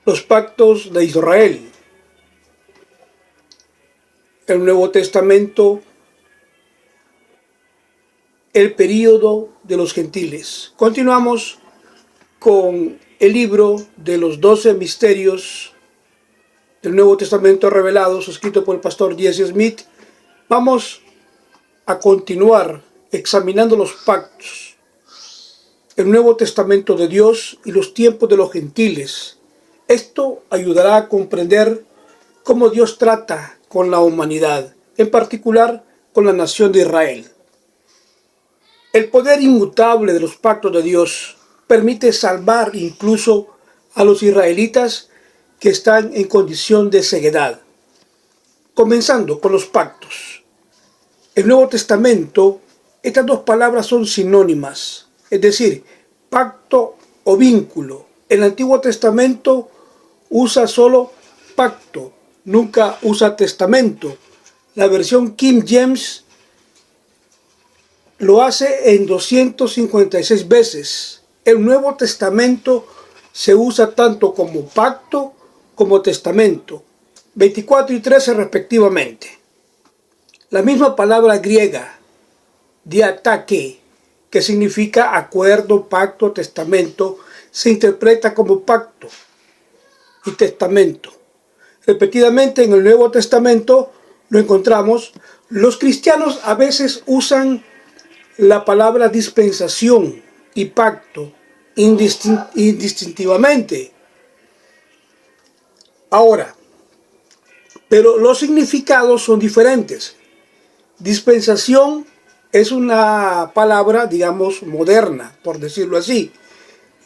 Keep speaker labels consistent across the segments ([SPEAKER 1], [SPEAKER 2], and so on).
[SPEAKER 1] Los pactos de Israel, el Nuevo Testamento, el período de los gentiles. Continuamos con el libro de los 12 misterios del Nuevo Testamento revelados, escrito por el pastor Jesse Smith. Vamos a continuar examinando los pactos, el Nuevo Testamento de Dios y los tiempos de los gentiles. Esto ayudará a comprender cómo Dios trata con la humanidad, en particular con la nación de Israel. El poder inmutable de los pactos de Dios permite salvar incluso a los israelitas que están en condición de ceguedad. Comenzando con los pactos. El Nuevo Testamento, estas dos palabras son sinónimas, es decir, pacto o vínculo. El Antiguo Testamento usa solo pacto, nunca usa testamento. La versión King James lo hace en 256 veces. El Nuevo Testamento se usa tanto como pacto como testamento, 24 y 13 respectivamente. La misma palabra griega, diatake, que significa acuerdo, pacto, testamento, se interpreta como pacto y testamento. Repetidamente en el Nuevo Testamento lo encontramos. Los cristianos a veces usan la palabra dispensación y pacto indistintivamente. Ahora, pero los significados son diferentes. Dispensación es una palabra, digamos, moderna, por decirlo así.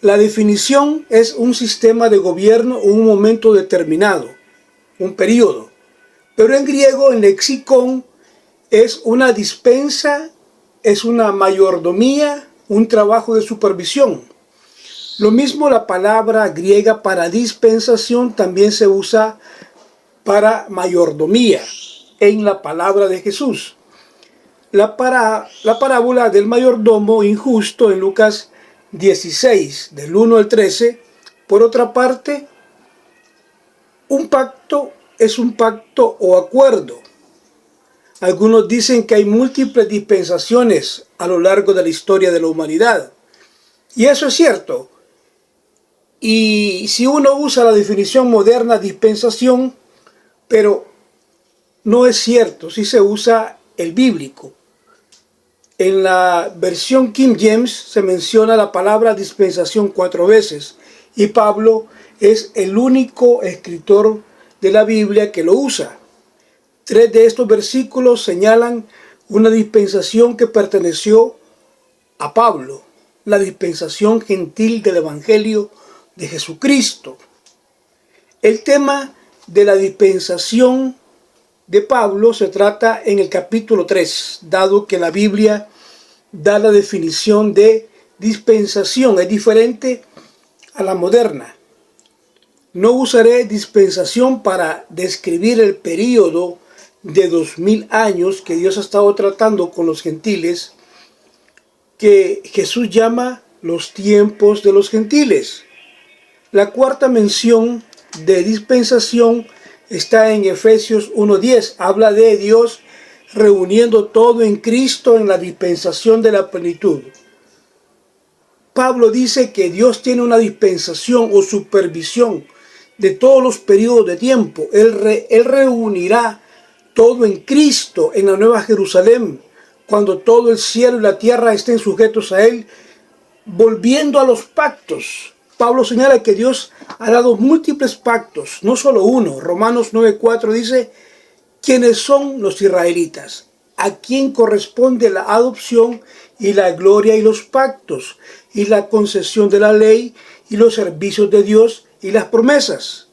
[SPEAKER 1] La definición es un sistema de gobierno en un momento determinado, un periodo. Pero en griego, en lexicón, es una dispensa, es una mayordomía, un trabajo de supervisión. Lo mismo la palabra griega para dispensación también se usa para mayordomía en la palabra de Jesús. La parábola del mayordomo injusto en Lucas 16, del 1 al 13, por otra parte, un pacto es un pacto o acuerdo. Algunos dicen que hay múltiples dispensaciones a lo largo de la historia de la humanidad. Y eso es cierto. Y si uno usa la definición moderna dispensación, pero no es cierto, si se usa el bíblico. En la versión King James se menciona la palabra dispensación 4 veces y Pablo es el único escritor de la Biblia que lo usa. 3 de estos versículos señalan una dispensación que perteneció a Pablo, la dispensación gentil del Evangelio de Jesucristo. El tema de la dispensación de Pablo se trata en el capítulo 3, dado que la Biblia da la definición de dispensación, es diferente a la moderna. No usaré dispensación para describir el periodo de 2000 años que Dios ha estado tratando con los gentiles, que Jesús llama los tiempos de los gentiles. La cuarta mención de dispensación está en Efesios 1:10. Habla de Dios reuniendo todo en Cristo en la dispensación de la plenitud. Pablo dice que Dios tiene una dispensación o supervisión de todos los periodos de tiempo. Él reunirá todo en Cristo, en la Nueva Jerusalén, cuando todo el cielo y la tierra estén sujetos a Él, volviendo a los pactos. Pablo señala que Dios ha dado múltiples pactos, no solo uno. Romanos 9:4 dice, ¿quiénes son los israelitas? ¿A quién corresponde la adopción y la gloria y los pactos y la concesión de la ley y los servicios de Dios y las promesas?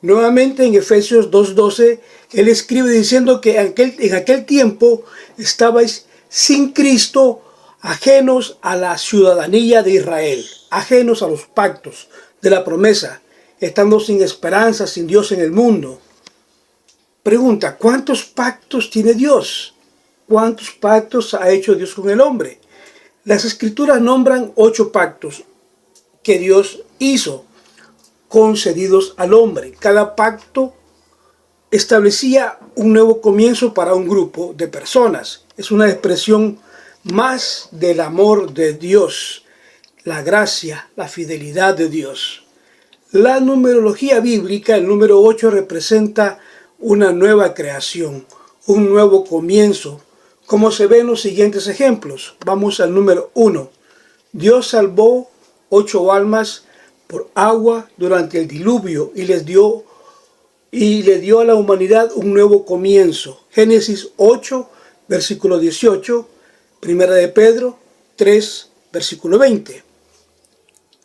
[SPEAKER 1] Nuevamente en Efesios 2:12, él escribe diciendo que en aquel tiempo estabais sin Cristo, ajenos a la ciudadanía de Israel, ajenos a los pactos de la promesa, estando sin esperanza, sin Dios en el mundo. Pregunta, ¿cuántos pactos tiene Dios? ¿Cuántos pactos ha hecho Dios con el hombre? Las Escrituras nombran 8 pactos que Dios hizo. concedidos al hombre. Cada pacto establecía un nuevo comienzo para un grupo de personas. Es una expresión más del amor de Dios, la gracia, la fidelidad de Dios. La numerología bíblica, el número 8, representa una nueva creación, un nuevo comienzo, como se ve en los siguientes ejemplos. Vamos al número 1. Dios salvó 8 almas por agua durante el diluvio y le dio a la humanidad un nuevo comienzo. Génesis 8, versículo 18, Primera de Pedro 3, versículo 20.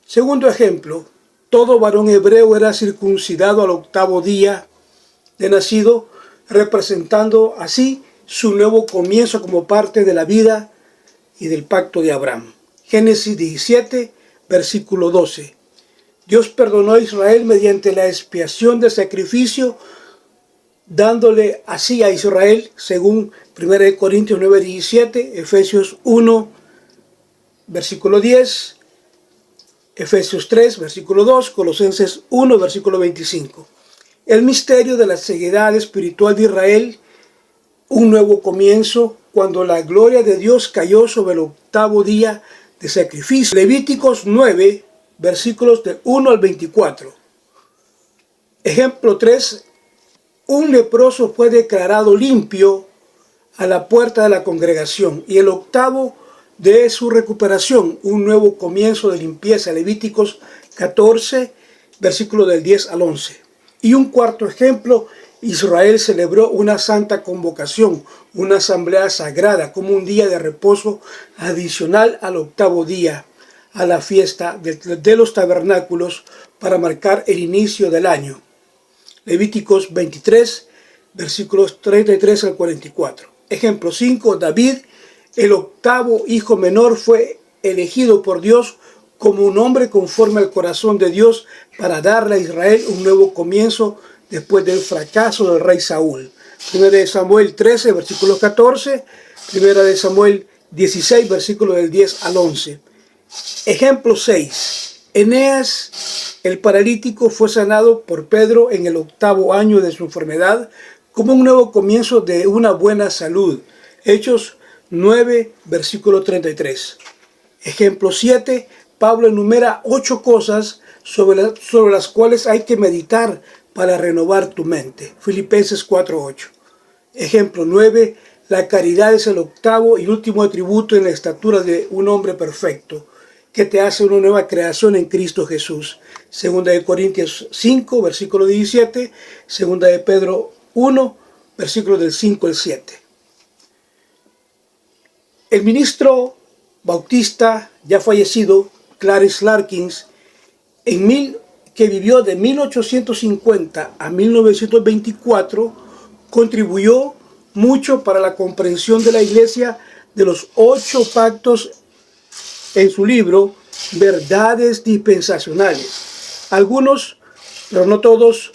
[SPEAKER 1] Segundo ejemplo, todo varón hebreo era circuncidado al 8º día de nacido, representando así su nuevo comienzo como parte de la vida y del pacto de Abraham. Génesis 17, versículo 12. Dios perdonó a Israel mediante la expiación del sacrificio, dándole así a Israel, según 1 Corintios 9, 17, Efesios 1, versículo 10, Efesios 3, versículo 2, Colosenses 1, versículo 25. El misterio de la ceguedad espiritual de Israel, un nuevo comienzo, cuando la gloria de Dios cayó sobre el 8º día de sacrificio. Levíticos 9, versículos del 1 al 24. Ejemplo 3. Un leproso fue declarado limpio a la puerta de la congregación, y el 8º de su recuperación, un nuevo comienzo de limpieza. Levíticos 14, versículos del 10 al 11. Y un cuarto ejemplo, Israel celebró una santa convocación, una asamblea sagrada, como un día de reposo adicional al 8º día, a la fiesta de los tabernáculos, para marcar el inicio del año. Levíticos 23, versículos 33 al 44. Ejemplo 5. David, el 8º hijo menor, fue elegido por Dios como un hombre conforme al corazón de Dios para darle a Israel un nuevo comienzo después del fracaso del rey Saúl. 1 Samuel 13, versículo 14. 1 Samuel 16, versículo del 10 al 11. Ejemplo 6. Eneas, el paralítico, fue sanado por Pedro en el 8º año de su enfermedad, como un nuevo comienzo de una buena salud. Hechos 9, versículo 33. Ejemplo 7. Pablo enumera 8 cosas sobre las cuales hay que meditar para renovar tu mente. Filipenses 4:8. Ejemplo 9. La caridad es el 8º y último atributo en la estatura de un hombre perfecto, que te hace una nueva creación en Cristo Jesús. Segunda de Corintios 5, versículo 17. Segunda de Pedro 1, versículo del 5 al 7. El ministro bautista ya fallecido, Clarence Larkins, que vivió de 1850 a 1924, contribuyó mucho para la comprensión de la Iglesia de los 8 pactos en su libro Verdades Dispensacionales. Algunos, pero no todos,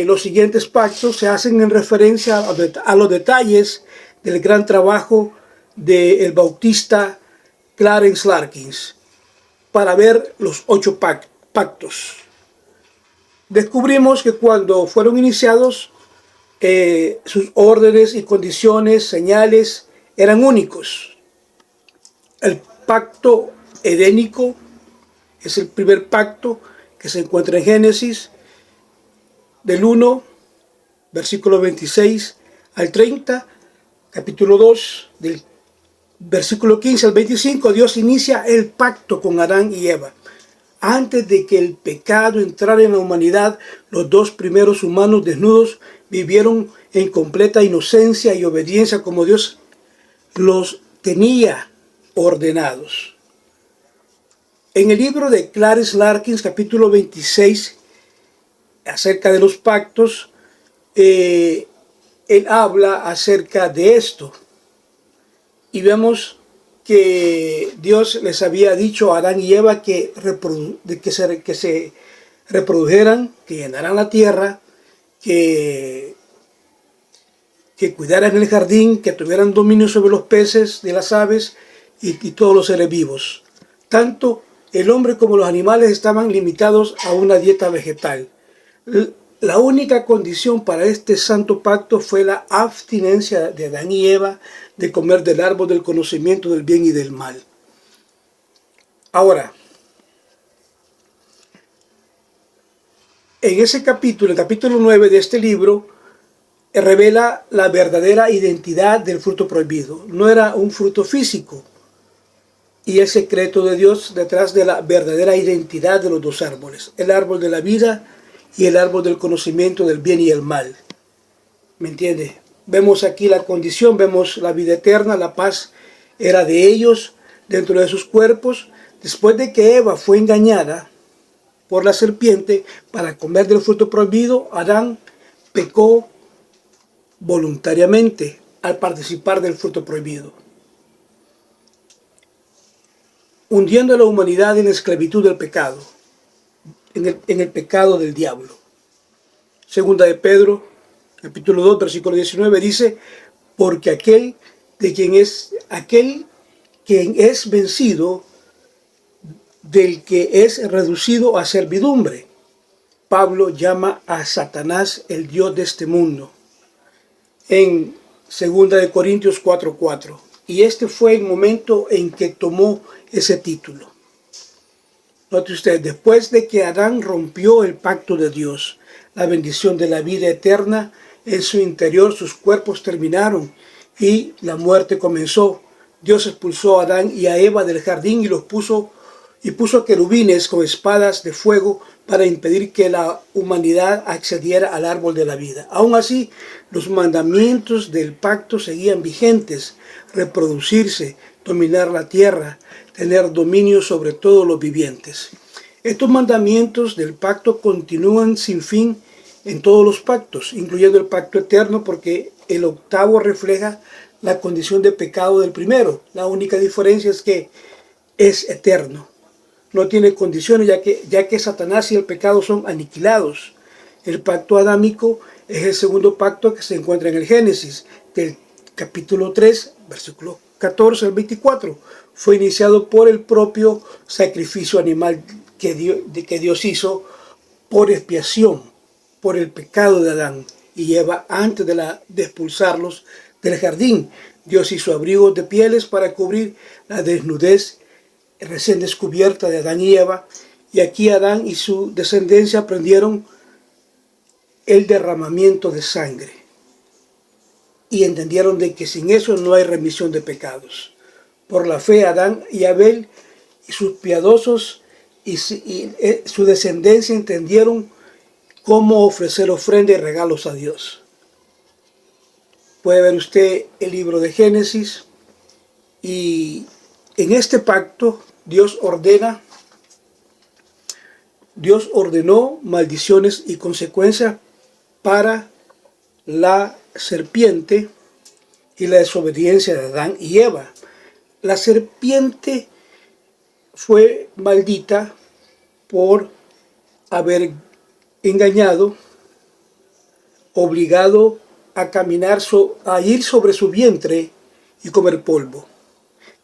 [SPEAKER 1] los siguientes pactos se hacen en referencia a los detalles del gran trabajo del bautista Clarence Larkins para ver los 8 pactos. Descubrimos que cuando fueron iniciados, sus órdenes y condiciones, señales, eran únicos. El pacto edénico es el primer pacto que se encuentra en Génesis, del 1, versículo 26 al 30, capítulo 2, del versículo 15 al 25, Dios inicia el pacto con Adán y Eva. Antes de que el pecado entrara en la humanidad, los 2 primeros humanos desnudos vivieron en completa inocencia y obediencia como Dios los tenía ordenados. En el libro de Clarence Larkins, capítulo 26, acerca de los pactos, él habla acerca de esto. Y vemos que Dios les había dicho a Adán y Eva que se reprodujeran, que llenaran la tierra, que cuidaran el jardín, que tuvieran dominio sobre los peces, de las aves y todos los seres vivos. Tanto el hombre como los animales estaban limitados a una dieta vegetal. La única condición para este santo pacto fue la abstinencia de Adán y Eva de comer del árbol del conocimiento del bien y del mal. Ahora, en ese capítulo, el capítulo 9 de este libro, revela la verdadera identidad del fruto prohibido. No era un fruto físico, y el secreto de Dios detrás de la verdadera identidad de los dos árboles, el árbol de la vida y el árbol del conocimiento del bien y el mal. ¿Me entiende? Vemos aquí la condición, vemos la vida eterna, la paz era de ellos dentro de sus cuerpos. Después de que Eva fue engañada por la serpiente para comer del fruto prohibido, Adán pecó voluntariamente al participar del fruto prohibido, hundiendo a la humanidad en la esclavitud del pecado, en el pecado del diablo. Segunda de Pedro, capítulo 2, versículo 19, dice, porque aquel quien es vencido, del que es reducido a servidumbre. Pablo llama a Satanás el Dios de este mundo, en 2 de Corintios 4:4. Y este fue el momento en que tomó ese título. Note usted, después de que Adán rompió el pacto de Dios, la bendición de la vida eterna, en su interior sus cuerpos terminaron y la muerte comenzó. Dios expulsó a Adán y a Eva del jardín y puso querubines con espadas de fuego para impedir que la humanidad accediera al árbol de la vida. Aún así, los mandamientos del pacto seguían vigentes: reproducirse, dominar la tierra, tener dominio sobre todos los vivientes. Estos mandamientos del pacto continúan sin fin en todos los pactos, incluyendo el pacto eterno, porque el octavo refleja la condición de pecado del primero. La única diferencia es que es eterno. No tiene condiciones, ya que Satanás y el pecado son aniquilados. El pacto adámico es el segundo pacto que se encuentra en el Génesis, del capítulo 3, versículo 14 al 24. Fue iniciado por el propio sacrificio animal que Dios hizo por expiación, por el pecado de Adán y Eva antes de expulsarlos del jardín. Dios hizo abrigos de pieles para cubrir la desnudez recién descubierta de Adán y Eva, y aquí Adán y su descendencia aprendieron el derramamiento de sangre y entendieron de que sin eso no hay remisión de pecados. Por la fe, Adán y Abel y sus piadosos y su descendencia entendieron cómo ofrecer ofrenda y regalos a Dios. Puede ver usted el libro de Génesis, y en este pacto Dios ordenó maldiciones y consecuencias para la serpiente y la desobediencia de Adán y Eva. La serpiente fue maldita por haber engañado, obligado a caminar, a ir sobre su vientre y comer polvo.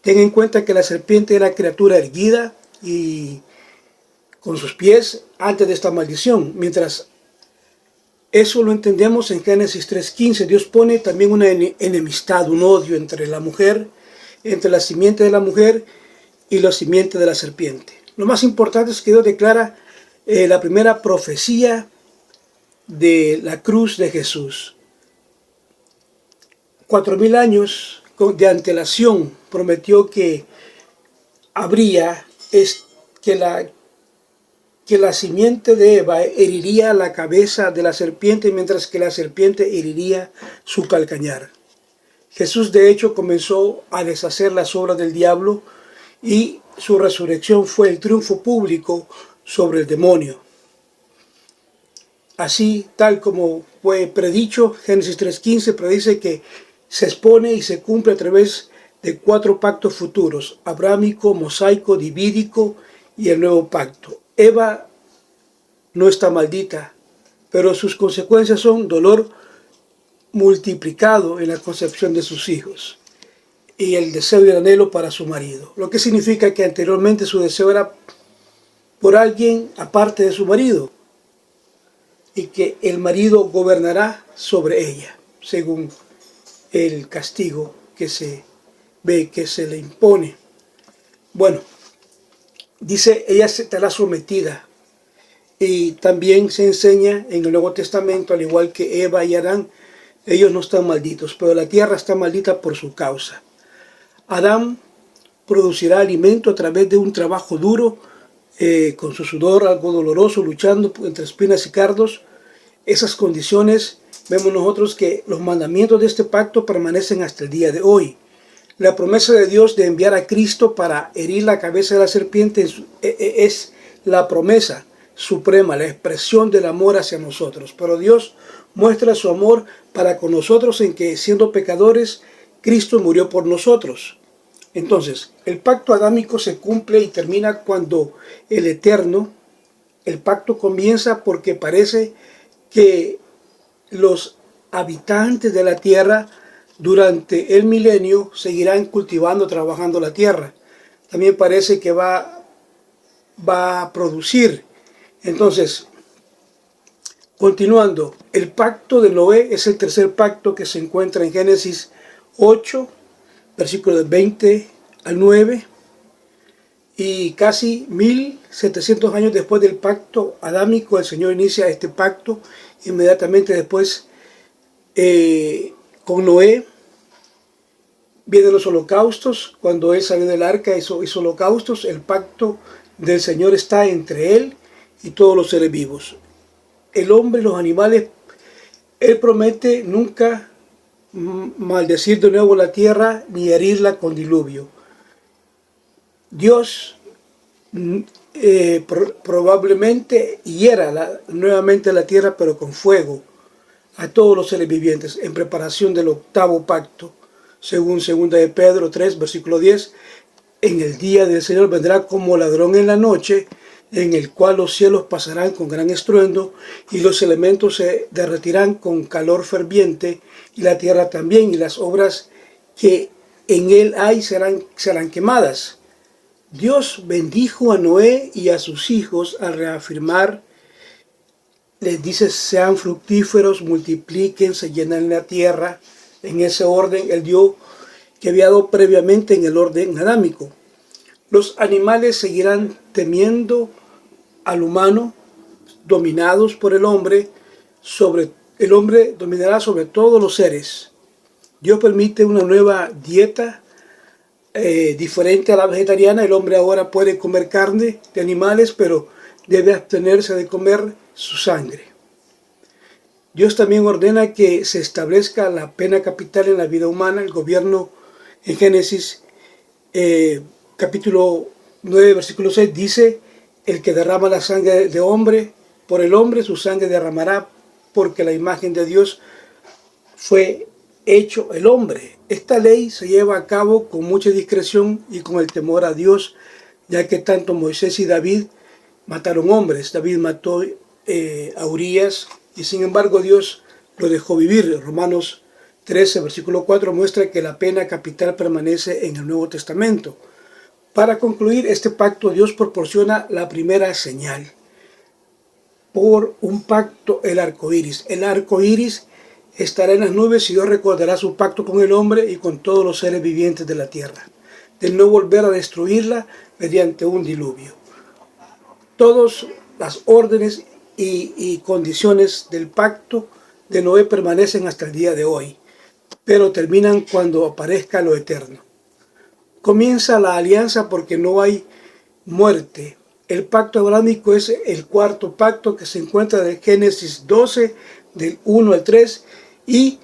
[SPEAKER 1] Ten en cuenta que la serpiente era criatura erguida y con sus pies antes de esta maldición. Mientras eso lo entendemos en Génesis 3:15, Dios pone también una enemistad, un odio entre la mujer, entre la simiente de la mujer y la simiente de la serpiente. Lo más importante es que Dios declara la primera profecía de la cruz de Jesús. 4000 años de antelación prometió que habría que la simiente de Eva heriría la cabeza de la serpiente, mientras que la serpiente heriría su calcañar. Jesús de hecho comenzó a deshacer las obras del diablo, y su resurrección fue el triunfo público sobre el demonio. Así, tal como fue predicho, Génesis 3:15 predice que se expone y se cumple a través de 4 pactos futuros: abrámico, mosaico, divídico y el nuevo pacto. Eva no está maldita, pero sus consecuencias son dolor multiplicado en la concepción de sus hijos. y el deseo y el anhelo para su marido. Lo que significa que anteriormente su deseo era por alguien aparte de su marido y que el marido gobernará sobre ella, según el castigo que se ve que se le impone. Bueno, dice, ella estará sometida. Y también se enseña en el Nuevo Testamento, al igual que Eva y Adán, ellos no están malditos, pero la tierra está maldita por su causa. Adán producirá alimento a través de un trabajo duro, con su sudor algo doloroso, luchando entre espinas y cardos. Esas condiciones, vemos nosotros que los mandamientos de este pacto permanecen hasta el día de hoy. La promesa de Dios de enviar a Cristo para herir la cabeza de la serpiente es la promesa suprema, la expresión del amor hacia nosotros. Pero Dios muestra su amor para con nosotros en que, siendo pecadores, Cristo murió por nosotros. Entonces, el pacto adámico se cumple y termina cuando el Eterno, el pacto comienza porque parece que los habitantes de la tierra durante el milenio seguirán cultivando, trabajando la tierra. También parece que va a producir. Entonces, continuando, el pacto de Noé es el tercer pacto que se encuentra en Génesis 8, versículos 20 al 9, y casi 1700 años después del pacto adámico, el Señor inicia este pacto. Inmediatamente después, con Noé, vienen los holocaustos. Cuando él salió del arca hizo holocaustos. El pacto del Señor está entre él y todos los seres vivos. El hombre y los animales, él promete nunca maldecir de nuevo la tierra ni herirla con diluvio. Dios probablemente hiera nuevamente la tierra, pero con fuego, a todos los seres vivientes, en preparación del octavo pacto, según 2 de Pedro 3, versículo 10. En el día del Señor vendrá como ladrón en la noche, en el cual los cielos pasarán con gran estruendo, y los elementos se derretirán con calor ferviente, y la tierra también, y las obras que en él hay serán quemadas. Dios bendijo a Noé y a sus hijos al reafirmar, les dice, sean fructíferos, multiplíquense, llenen la tierra. En ese orden él dio, que había dado previamente en el orden adámico. Los animales seguirán temiendo al humano, dominados por el hombre. El hombre dominará sobre todos los seres. Dios permite una nueva dieta diferente a la vegetariana. El hombre ahora puede comer carne de animales, pero debe abstenerse de comer su sangre. Dios también ordena que se establezca la pena capital en la vida humana. El gobierno en Génesis capítulo 9, versículo 6 dice, el que derrama la sangre de hombre, por el hombre su sangre derramará, porque la imagen de Dios fue hecho el hombre. Esta ley se lleva a cabo con mucha discreción y con el temor a Dios, ya que tanto Moisés y David mataron hombres. David mató a Urías y sin embargo Dios lo dejó vivir. Romanos 13, versículo 4 muestra que la pena capital permanece en el Nuevo Testamento. Para concluir este pacto, Dios proporciona la primera señal. Por un pacto, el arco iris. El arco iris estará en las nubes y Dios recordará su pacto con el hombre y con todos los seres vivientes de la tierra, de no volver a destruirla mediante un diluvio. Todas las órdenes y condiciones del pacto de Noé permanecen hasta el día de hoy, pero terminan cuando aparezca lo eterno. Comienza la alianza porque no hay muerte. El pacto abrahámico es el cuarto pacto que se encuentra de Génesis 12, del 1 al 3, y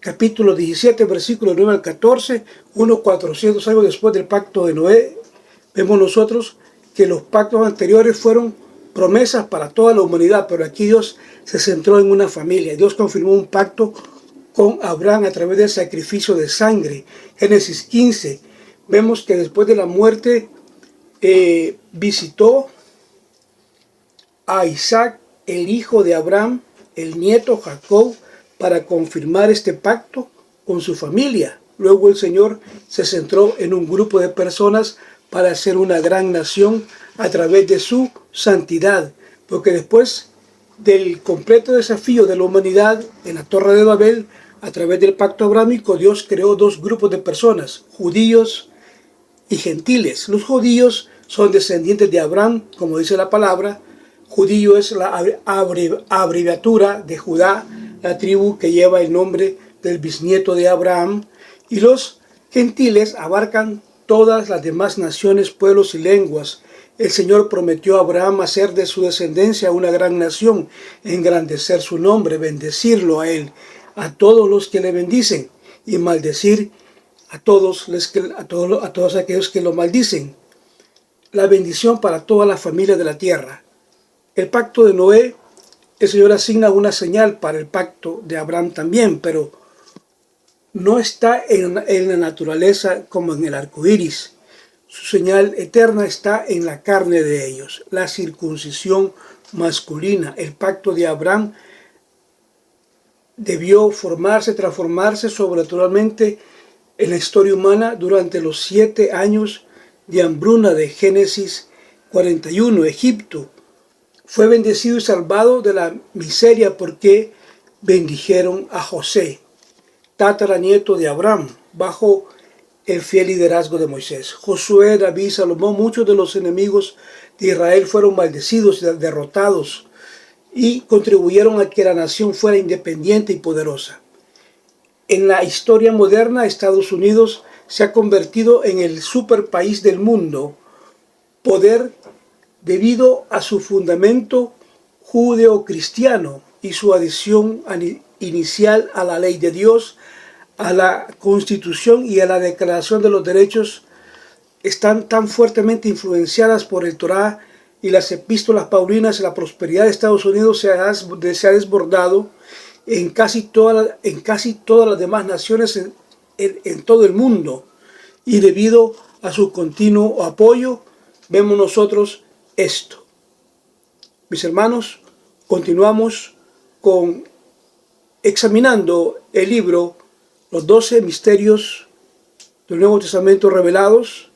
[SPEAKER 1] capítulo 17, versículo 9 al 14, 400 años después del pacto de Noé. Vemos nosotros que los pactos anteriores fueron promesas para toda la humanidad, pero aquí Dios se centró en una familia. Dios confirmó un pacto con Abraham a través del sacrificio de sangre. Génesis 15, vemos que después de la muerte visitó a Isaac, el hijo de Abraham, el nieto Jacob, para confirmar este pacto con su familia. Luego el Señor se centró en un grupo de personas para hacer una gran nación a través de su santidad, porque después del completo desafío de la humanidad en la Torre de Babel, a través del pacto abrámico, Dios creó dos grupos de personas, judíos y gentiles. Los judíos son descendientes de Abraham, como dice la palabra. Judío es la abreviatura de Judá, la tribu que lleva el nombre del bisnieto de Abraham. Y los gentiles abarcan todas las demás naciones, pueblos y lenguas. El Señor prometió a Abraham hacer de su descendencia una gran nación, engrandecer su nombre, bendecirlo a él, a todos los que le bendicen, y maldecir a todos aquellos que lo maldicen. La bendición para toda la familia de la tierra. El pacto de Noé, el Señor asigna una señal para el pacto de Abraham también, pero no está en la naturaleza como en el arco iris. Su señal eterna está en la carne de ellos, la circuncisión masculina. El pacto de Abraham debió transformarse sobrenaturalmente en la historia humana durante los 7 años de hambruna de Génesis 41. Egipto fue bendecido y salvado de la miseria porque bendijeron a José, tataranieto de Abraham, bajo el fiel liderazgo de Moisés. Josué, David, Salomón, muchos de los enemigos de Israel fueron maldecidos y derrotados y contribuyeron a que la nación fuera independiente y poderosa. En la historia moderna, Estados Unidos se ha convertido en el superpaís del mundo, poder debido a su fundamento judeocristiano y su adhesión inicial a la ley de Dios, a la Constitución y a la Declaración de los Derechos. Están tan fuertemente influenciadas por el Torá y las epístolas paulinas. La prosperidad de Estados Unidos se ha desbordado en casi todas las demás naciones en todo el mundo, y debido a su continuo apoyo vemos nosotros esto. Mis hermanos, continuamos examinando el libro Los 12 Misterios del Nuevo Testamento Revelados,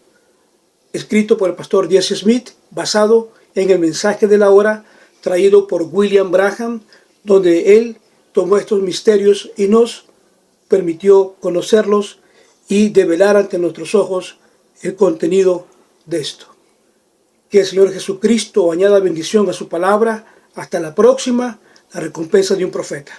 [SPEAKER 1] escrito por el pastor Jesse Smith, basado en el mensaje de la hora traído por William Branham, donde él tomó estos misterios y nos permitió conocerlos y develar ante nuestros ojos el contenido de esto. Que el Señor Jesucristo añada bendición a su palabra. Hasta la próxima, la recompensa de un profeta.